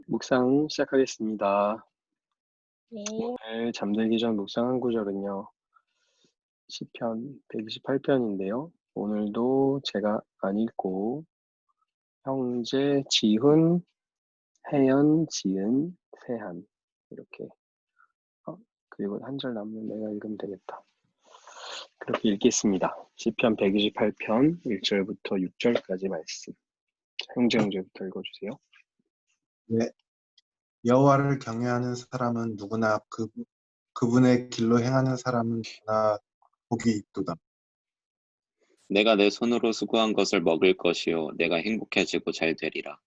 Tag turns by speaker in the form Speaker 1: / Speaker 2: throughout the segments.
Speaker 1: 묵상 시작하겠습니다.
Speaker 2: 네.
Speaker 1: 오늘 잠들기 전 묵상한 구절은요. 시편 128편인데요. 오늘도 제가 안 읽고 형제 지훈, 혜연, 지은, 세한 이렇게 그리고 한 절 남으면 내가 읽으면 되겠다. 그렇게 읽겠습니다. 시편 128편 1절부터 6절까지 말씀. 형제부터 읽어주세요.
Speaker 3: 네. 여호와를 경외하는 사람은 누구나 그분의 길로 행하는 사람은 누구나 복이 있도다.
Speaker 4: 내가 내 손으로 수고한 것을 먹을 것이요 내가 행복해지고 잘 되리라.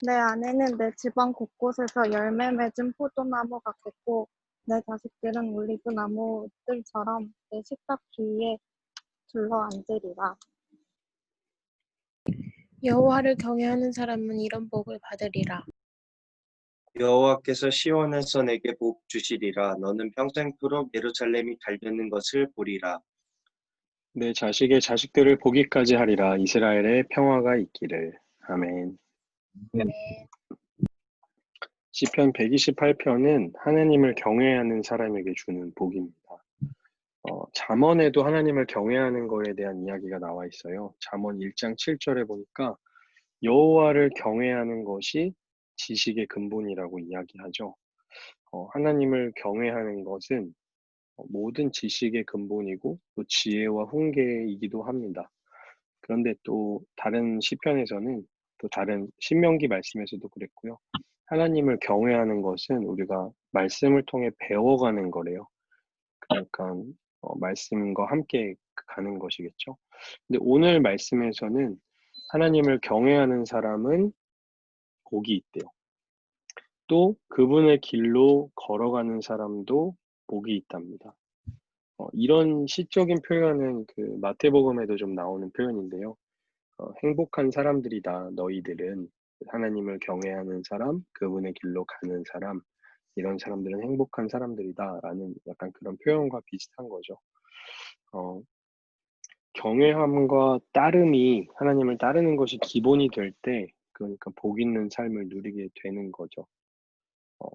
Speaker 2: 내 아내는 내 집안 곳곳에서 열매 맺은 포도나무 같겠고 내 자식들은 올리브 나무들처럼 내 식탁 주위에 둘러앉으리라.
Speaker 5: 여호와를 경외하는 사람은 이런 복을 받으리라.
Speaker 6: 여호와께서 시온에서 내게 복 주시리라. 너는 평생토록 예루살렘이 달되는 것을 보리라.
Speaker 1: 내 자식의 자식들을 보기까지 하리라. 이스라엘의 평화가 있기를. 아멘. 시편 128편은 하나님을 경외하는 사람에게 주는 복입니다. 잠언에도 하나님을 경외하는 것에 대한 이야기가 나와 있어요. 잠언 1장 7절에 보니까 여호와를 경외하는 것이 지식의 근본이라고 이야기하죠. 하나님을 경외하는 것은 모든 지식의 근본이고 또 지혜와 훈계이기도 합니다. 그런데 또 다른 시편에서는 또 다른 신명기 말씀에서도 그랬고요. 하나님을 경외하는 것은 우리가 말씀을 통해 배워가는 거래요. 그러니까 말씀과 함께 가는 것이겠죠. 근데 오늘 말씀에서는 하나님을 경외하는 사람은 복이 있대요. 또 그분의 길로 걸어가는 사람도 복이 있답니다. 이런 시적인 표현은 그 마태복음에도 좀 나오는 표현인데요. 행복한 사람들이다. 너희들은 하나님을 경외하는 사람, 그분의 길로 가는 사람, 이런 사람들은 행복한 사람들이다라는 약간 그런 표현과 비슷한 거죠. 경외함과 따름이 하나님을 따르는 것이 기본이 될 때, 그러니까 복 있는 삶을 누리게 되는 거죠.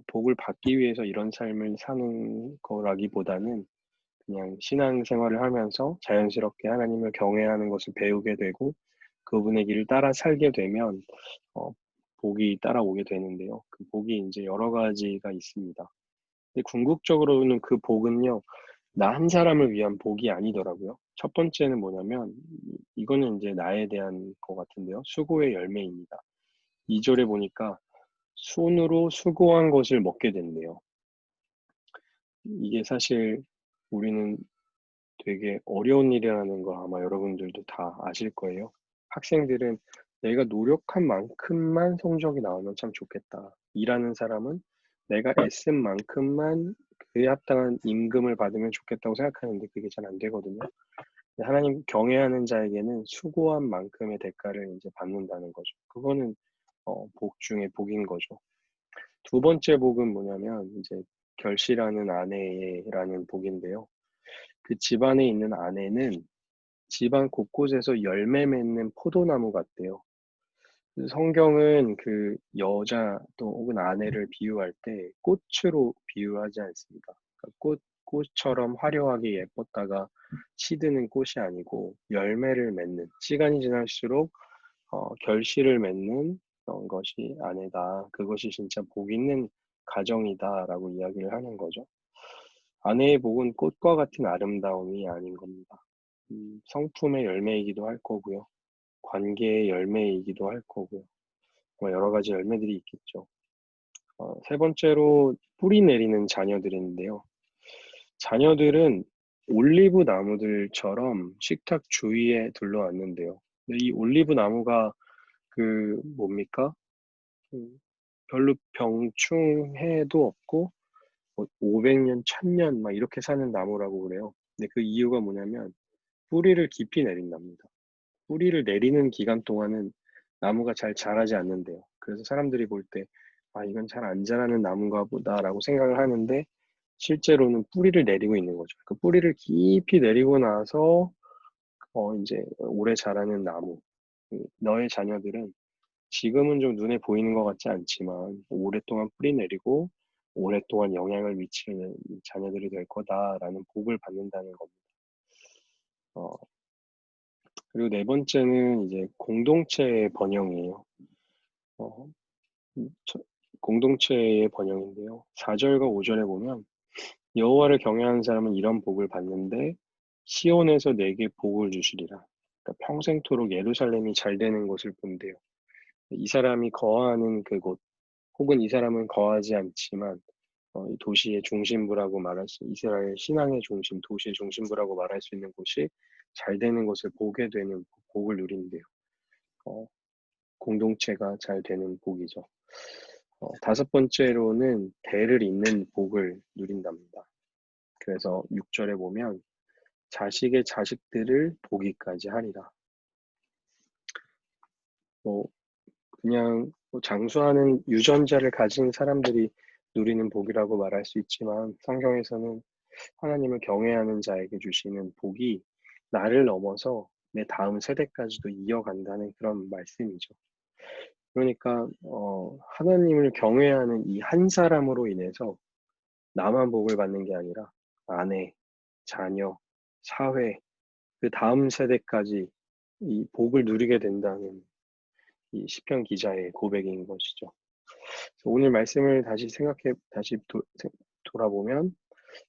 Speaker 1: 복을 받기 위해서 이런 삶을 사는 거라기보다는 그냥 신앙생활을 하면서 자연스럽게 하나님을 경외하는 것을 배우게 되고 그분의 길을 따라 살게 되면 복이 따라오게 되는데요. 그 복이 이제 여러 가지가 있습니다. 근데 궁극적으로는 그 복은요, 나 한 사람을 위한 복이 아니더라고요. 첫 번째는 뭐냐면 이거는 이제 나에 대한 것 같은데요. 수고의 열매입니다. 2절에 보니까 손으로 수고한 것을 먹게 된대요. 이게 사실 우리는 되게 어려운 일이라는 걸 아마 여러분들도 다 아실 거예요. 학생들은 내가 노력한 만큼만 성적이 나오면 참 좋겠다. 일하는 사람은 내가 애쓴 만큼만 그에 합당한 임금을 받으면 좋겠다고 생각하는데 그게 잘 안 되거든요. 하나님 경외하는 자에게는 수고한 만큼의 대가를 이제 받는다는 거죠. 그거는 복 중에 복인 거죠. 두 번째 복은 뭐냐면 이제 결실하는 아내라는 복인데요. 그 집안에 있는 아내는 집안 곳곳에서 열매 맺는 포도나무 같대요. 성경은 그 여자 또 혹은 아내를 비유할 때 꽃으로 비유하지 않습니다. 그러니까 꽃처럼 화려하게 예뻤다가 시드는 꽃이 아니고 열매를 맺는, 시간이 지날수록 결실을 맺는 그런 것이 아내다. 그것이 진짜 복 있는 가정이다라고 이야기를 하는 거죠. 아내의 복은 꽃과 같은 아름다움이 아닌 겁니다. 성품의 열매이기도 할 거고요. 관계의 열매이기도 할 거고요. 여러 가지 열매들이 있겠죠. 세 번째로 뿌리 내리는 자녀들인데요. 자녀들은 올리브 나무들처럼 식탁 주위에 둘러앉는데요. 근데 이 올리브 나무가 그 뭡니까? 별로 병충해도 없고 500년, 1000년 막 이렇게 사는 나무라고 그래요. 근데 그 이유가 뭐냐면 뿌리를 깊이 내린답니다. 뿌리를 내리는 기간 동안은 나무가 잘 자라지 않는데요. 그래서 사람들이 볼 때, 아, 이건 잘 안 자라는 나무인가 보다라고 생각을 하는데, 실제로는 뿌리를 내리고 있는 거죠. 그 뿌리를 깊이 내리고 나서, 이제 오래 자라는 나무. 너의 자녀들은 지금은 좀 눈에 보이는 것 같지 않지만 오랫동안 뿌리 내리고 오랫동안 영향을 미치는 자녀들이 될 거다라는 복을 받는다는 겁니다. 그리고 네 번째는 이제 공동체의 번영이에요. 공동체의 번영인데요. 4절과 5절에 보면 여호와를 경외하는 사람은 이런 복을 받는데 시온에서 내게 복을 주시리라. 그러니까 평생토록 예루살렘이 잘 되는 것을 본대요. 이 사람이 거하는 그곳 혹은 이 사람은 거하지 않지만 이 도시의 중심부라고 말할 수, 이스라엘 신앙의 중심, 도시의 중심부라고 말할 수 있는 곳이 잘 되는 것을 보게 되는 복을 누린대요. 공동체가 잘 되는 복이죠. 다섯 번째로는 대를 잇는 복을 누린답니다. 그래서 6절에 보면 자식의 자식들을 보기까지 하리라. 그냥 장수하는 유전자를 가진 사람들이 누리는 복이라고 말할 수 있지만 성경에서는 하나님을 경외하는 자에게 주시는 복이 나를 넘어서 내 다음 세대까지도 이어간다는 그런 말씀이죠. 그러니까 하나님을 경외하는 이 한 사람으로 인해서 나만 복을 받는 게 아니라 아내, 자녀, 사회, 그 다음 세대까지 이 복을 누리게 된다는 이 시편 기자의 고백인 것이죠. 오늘 말씀을 다시 돌아보면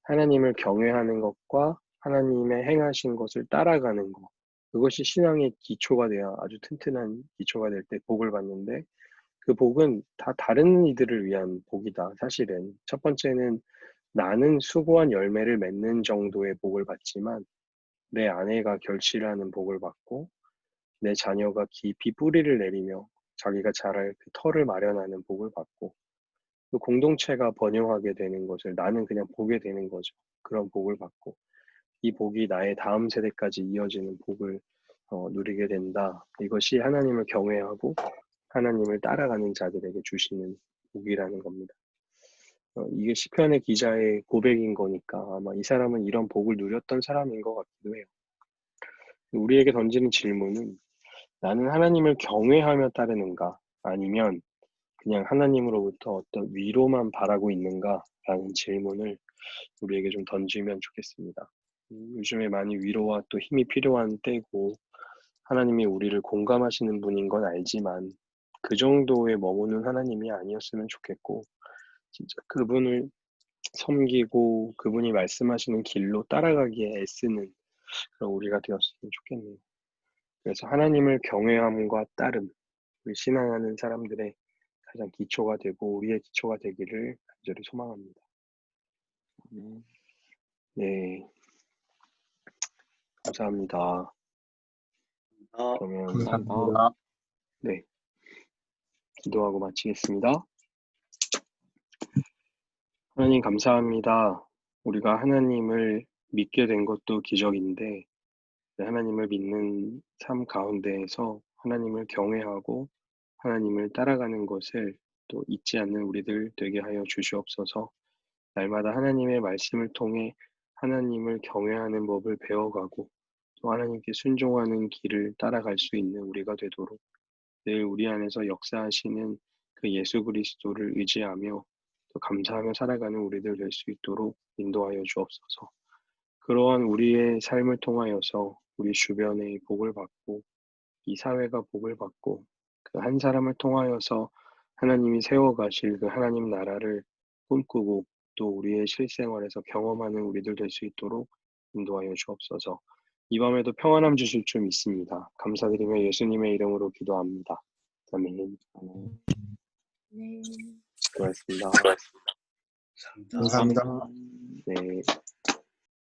Speaker 1: 하나님을 경외하는 것과 하나님의 행하신 것을 따라가는 것, 그것이 신앙의 기초가 되어 아주 튼튼한 기초가 될 때 복을 받는데 그 복은 다 다른 이들을 위한 복이다. 사실은 첫 번째는 나는 수고한 열매를 맺는 정도의 복을 받지만 내 아내가 결실하는 복을 받고 내 자녀가 깊이 뿌리를 내리며 자기가 자랄 그 터를 마련하는 복을 받고 그 공동체가 번영하게 되는 것을 나는 그냥 보게 되는 거죠. 그런 복을 받고 이 복이 나의 다음 세대까지 이어지는 복을 누리게 된다. 이것이 하나님을 경외하고 하나님을 따라가는 자들에게 주시는 복이라는 겁니다. 이게 시편의 기자의 고백인 거니까 아마 이 사람은 이런 복을 누렸던 사람인 것 같기도 해요. 우리에게 던지는 질문은 나는 하나님을 경외하며 따르는가 아니면 그냥 하나님으로부터 어떤 위로만 바라고 있는가 라는 질문을 우리에게 좀 던지면 좋겠습니다. 요즘에 많이 위로와 또 힘이 필요한 때고 하나님이 우리를 공감하시는 분인 건 알지만 그 정도에 머무는 하나님이 아니었으면 좋겠고 진짜 그분을 섬기고 그분이 말씀하시는 길로 따라가기에 애쓰는 그런 우리가 되었으면 좋겠네요. 그래서 하나님을 경외함과 따름, 우리 신앙하는 사람들의 가장 기초가 되고 우리의 기초가 되기를 간절히 소망합니다. 네, 감사합니다. 그러면
Speaker 3: 감사합니다.
Speaker 1: 네, 기도하고 마치겠습니다. 하나님 감사합니다. 우리가 하나님을 믿게 된 것도 기적인데 하나님을 믿는 삶 가운데에서 하나님을 경외하고 하나님을 따라가는 것을 또 잊지 않는 우리들 되게 하여 주시옵소서. 날마다 하나님의 말씀을 통해 하나님을 경외하는 법을 배워가고 또 하나님께 순종하는 길을 따라갈 수 있는 우리가 되도록 늘 우리 안에서 역사하시는 그 예수 그리스도를 의지하며 또 감사하며 살아가는 우리들 될 수 있도록 인도하여 주옵소서. 그러한 우리의 삶을 통하여서 우리 주변의 복을 받고 이 사회가 복을 받고 그 한 사람을 통하여서 하나님이 세워가실 그 하나님 나라를 꿈꾸고 또 우리의 실생활에서 경험하는 우리들 될 수 있도록 인도하여 주옵소서. 이 밤에도 평안함 주실 줄 믿습니다. 감사드리며 예수님의 이름으로 기도합니다. 아멘.
Speaker 5: 네.
Speaker 1: 수고하셨습니다.
Speaker 3: 감사합니다.
Speaker 1: 네.